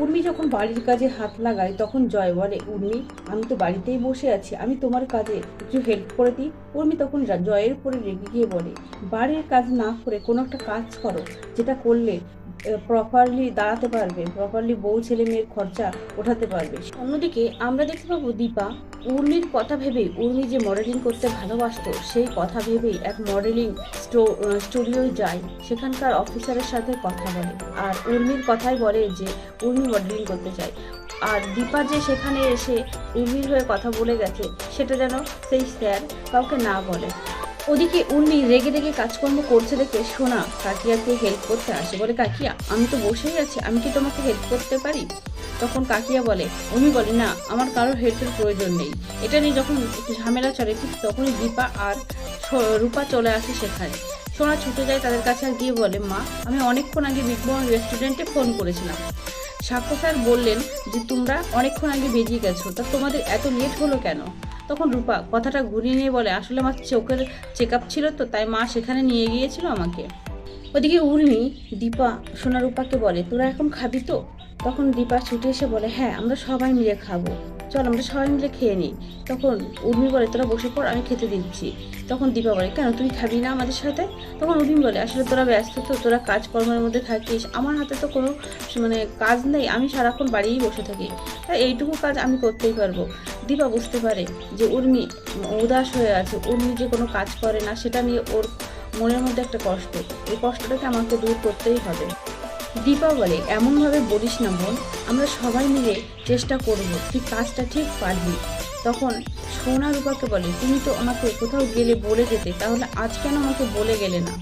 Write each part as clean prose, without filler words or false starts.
উর্মি যখন বাড়ির কাজে হাত লাগায় তখন জয় বলে, উর্মি আমি তো বাড়িতেই বসে আছি, আমি তোমার কাজে একটু হেল্প করে দিই। উর্মি তখন জয়ের উপরে রেগে গিয়ে বলে, বাড়ির কাজ না করে কোনো একটা কাজ করো, যেটা করলে প্রপারলি দাঁড়াতে পারবে, প্রপারলি বউ ছেলে মেয়ের খরচা ওঠাতে পারবে। অন্যদিকে আমরা দেখতে পাবো দীপা উর্মির কথা ভেবেই, উর্মি যে মডেলিং করতে ভালোবাসতো সেই কথা ভেবেই এক মডেলিং স্টুডিওয় যায়, সেখানকার অফিসারের সাথে কথা বলে আর উর্মির কথাই বলে যে উর্মি মডেলিং করতে চায়। আর দীপা যে সেখানে এসে উর্মির হয়ে কথা বলে গেছে সেটা যেন সেই স্যার কাউকে না বলে। ওদিকে উর্মি রেগে রেগে কাজকর্ম করছে দেখে সোনা কাকিয়াকে হেল্প করতে আসে, বলে কাকিয়া আমি তো বসেই আছি, আমি কি তোমাকে হেল্প করতে পারি? তখন কাকিয়া বলে, উর্মি বলে, না আমার কারোর হেল্পের প্রয়োজন নেই। এটা নিয়ে যখন একটু ঝামেলা চলে ঠিক তখনই দীপা আর রূপা চলে আসে সেখানে। সোনা ছুটে যায় তাদের কাছে আর গিয়ে বলে, মা আমি অনেকক্ষণ আগে বিগবন রেস্টুরেন্টে ফোন করেছিলাম, সাক্ষ্য স্যার বললেন যে তোমরা অনেকক্ষণ আগে বেরিয়ে গেছো, তা তোমাদের এত লেট হলো কেন? তখন রূপা কথাটা ঘুরিয়ে নিয়ে বলে, আসলে আমার চোখের চেক আপ ছিল তো, তাই মা সেখানে নিয়ে গিয়েছিল আমাকে। ওদিকে উর্মি দীপা সোনা রূপাকে বলে, তোরা এখন খাবি তো? তখন দীপা ছুটে এসে বলে, হ্যাঁ আমরা সবাই মিলে খাবো, চল আমরা সবাই মিলে খেয়ে নিই। তখন উর্মি বলে, তোরা বসে পড় আমি খেতে দিচ্ছি। তখন দীপা বলে, কেন তুই খাবি না আমাদের সাথে? তখন উর্মি বলে, আসলে তোরা ব্যস্ত তো, তোরা কাজকর্মের মধ্যে থাকিস, আমার হাতে তো কোনো কাজ নেই, আমি সারাক্ষণ বাড়িয়েই বসে থাকি, তাই এইটুকু কাজ আমি করতেই পারবো। দীপা বুঝতে পারে যে উর্মি উদাস হয়ে আছে, উর্মি যে কোনো কাজ করে না সেটা নিয়ে ওর মনের মধ্যে একটা কষ্ট, এই কষ্টটাকে আমাকে দূর করতেই হবে। দীপা বলে, এমনভাবে বলিস না বোন, আমরা সবাই মিলে চেষ্টা করব, তুই কাজটা ঠিক পারবি। তখন সোনা রূপাকে বলে, তুমি তো আমাকে কোথাও গেলে বলে যেতে, তাহলে আজ কেন আমাকে বলে গেলে না?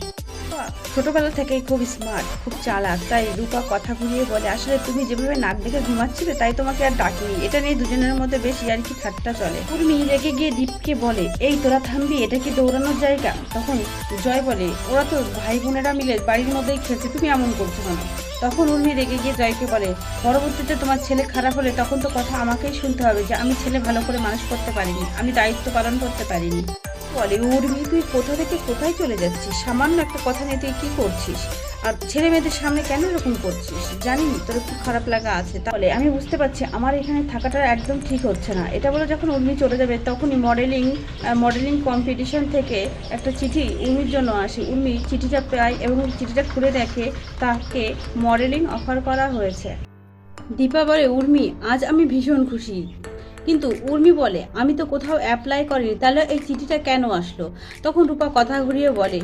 ছোটবেলা থেকেই খুব স্মার্ট, খুব চালাক, তাই রূপা কথা ঘুরিয়ে বলে, আসলে তুমি যেভাবে নাক ডেকে ঘুমাচ্ছিলে তাই তোমাকে আর ডাকিনি। এটা নিয়ে দুজনের মধ্যে বেশ ইয়ার্কি ঠাট্টা চলে। উর্মি রেগে গিয়ে দীপকে বলে, এই তোরা থামবি, এটা কি দৌড়ানোর জায়গা? তখন জয় বলে, ওরা তো ভাই বোনেরা মিলে বাড়ির মধ্যেই খেলছে, তুমি এমন করছো কেন? তখন উর্মি রেগে গিয়ে জয়কে বলে, পরবর্তীতে তোমার ছেলে খারাপ হলে তখন তো কথা আমাকেই শুনতে হবে যে আমি ছেলে ভালো করে মানুষ করতে পারিনি, আমি দায়িত্ব পালন করতে পারিনি। বলে, উর্মি তুই কোথা থেকে কোথায় চলে যাচ্ছিস? সামান্য একটা কথা নিয়ে তুই কি করছিস? আর ছেলে মেয়েদের সামনে কেন এরকম করছিস? জানি তোর খুব খারাপ লাগা আছে, তাহলে আমি বুঝতে পারছি আমার এখানে থাকাটা একদম ঠিক হচ্ছে না। এটা বলে যখন উর্মি চলে যাবে তখনই মডেলিং কম্পিটিশন থেকে একটা চিঠি উর্মির জন্য আসে। উর্মি চিঠিটা পায় এবং চিঠিটা খুলে দেখে তাকে মডেলিং অফার করা হয়েছে। দীপা বলে, উর্মি আজ আমি ভীষণ খুশি। কিন্তু উর্মি বলে, আমি তো কোথাও অ্যাপ্লাই করিনি, তাহলে এই চিঠিটা কেন আসলো? তখন রূপা কথা ঘুরিয়ে বলে,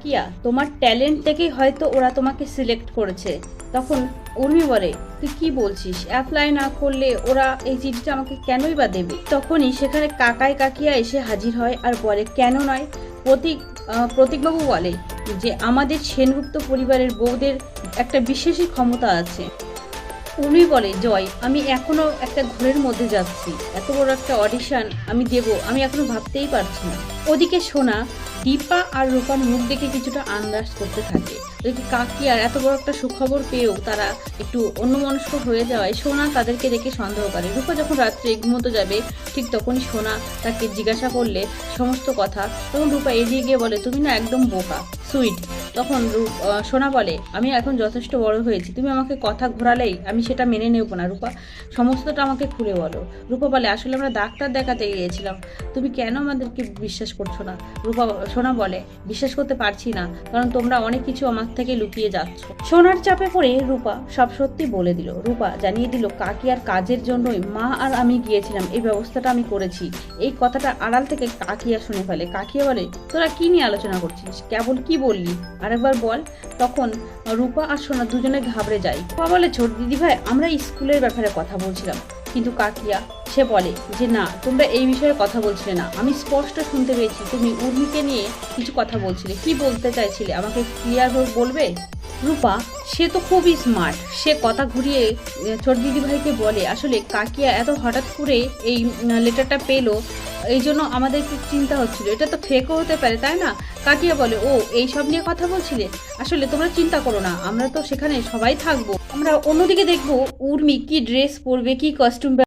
কিয়া তোমার ট্যালেন্ট থেকেই হয়তো ওরা তোমাকে সিলেক্ট করেছে। তখন উর্মি বলে, তুই কি বলছিস? অ্যাপ্লাই না করলে ওরা এই চিঠিটা আমাকে কেনই বা দেবে? তখনই সেখানে কাকিয়া এসে হাজির হয় আর বলে, কেন নয়? প্রতীকবাবু বলে যে আমাদের সেনগুপ্ত পরিবারের বউদের একটা বিশেষই ক্ষমতা আছে। উর্মি বলে, জয় আমি এখনো একটা ঘোরের মধ্যে যাচ্ছি, এত বড় একটা অডিশন আমি দেব আমি এখনো ভাবতেই পারছি না। ওদিকে সোনা দীপা আর রূপার মুখ দেখে কিছুটা আন্দাজ করতে থাকে। ওদিকে কাকিয়ার এত বড় একটা সুখবর পেয়েও তারা একটু অন্যমনস্ক হয়ে যাওয়ায় সোনা তাদেরকে দেখে সন্দেহ করে। রূপা যখন রাত্রে ঘুমোতে যাবে ঠিক তখনই সোনা তাকে জিজ্ঞাসা করলে সমস্ত কথা, তখন রূপা এগিয়ে গিয়ে বলে, তুমি না একদম বোকা, সুইট। তখন সোনা বলে, আমি এখন যথেষ্ট বড় হয়েছি, তুমি আমাকে কথা ঘোরালেই আমি সেটা মেনে নেব না। রূপা সমস্তটা আমাকে খুলে বলো। রূপা বলে, আসলে আমরা ডাক্তার দেখাতে গিয়েছিলাম, তুমি কেন আমাদেরকে বিশ্বাস করছো না? সোনা বলে, বিশ্বাস করতে পারছি না, কারণ তোমরা অনেক কিছু আমার থেকে লুকিয়ে যাচ্ছ। সোনার চাপে পড়ে রূপা সব সত্যি বলে দিল। রূপা জানিয়ে দিল, কাকিয়ার কাজের জন্যই মা আর আমি গিয়েছিলাম, এই ব্যবস্থাটা আমি করেছি। এই কথাটা আড়াল থেকে কাকিয়া শুনে ফেলে। কাকিয়া বলে, তোরা কি নিয়ে আলোচনা করছিস? কেবল কি বললি, আরেকবার বল। তখন রূপা আর সোনা দুজনে ঘাবড়ে যায়। রূপা বলে, ছোট দিদি ভাই আমরা স্কুলের ব্যাপারে কথা বলছিলাম। কিন্তু কাকিয়া সে বলে যে, না তোমরা এই বিষয়ে কথা বলছিলে না, আমি স্পষ্ট শুনতে পেয়েছি তুমি উর্মিকে নিয়ে কিছু কথা বলছিলে, কি বলতে চাইছিলে আমাকে ক্লিয়ার ভাবে বলবে? রূপা সে তো খুবই স্মার্ট, সে কথা ঘুরিয়ে ছোট দিদি ভাইকে বলে, আসলে কাকিয়া এত হঠাৎ করে এই লেটারটা পেলো, এই জন্য আমাদের একটু চিন্তা হচ্ছিল, এটা তো ফেকও হতে পারে তাই না? কাকিয়া বলে, ও এই সব নিয়ে কথা বলছিলে, আসলে তোমরা চিন্তা করো না, আমরা তো সেখানে সবাই থাকবো। আমরা অন্যদিকে দেখবো উর্মি কি ড্রেস পরবে, কি কস্টিউম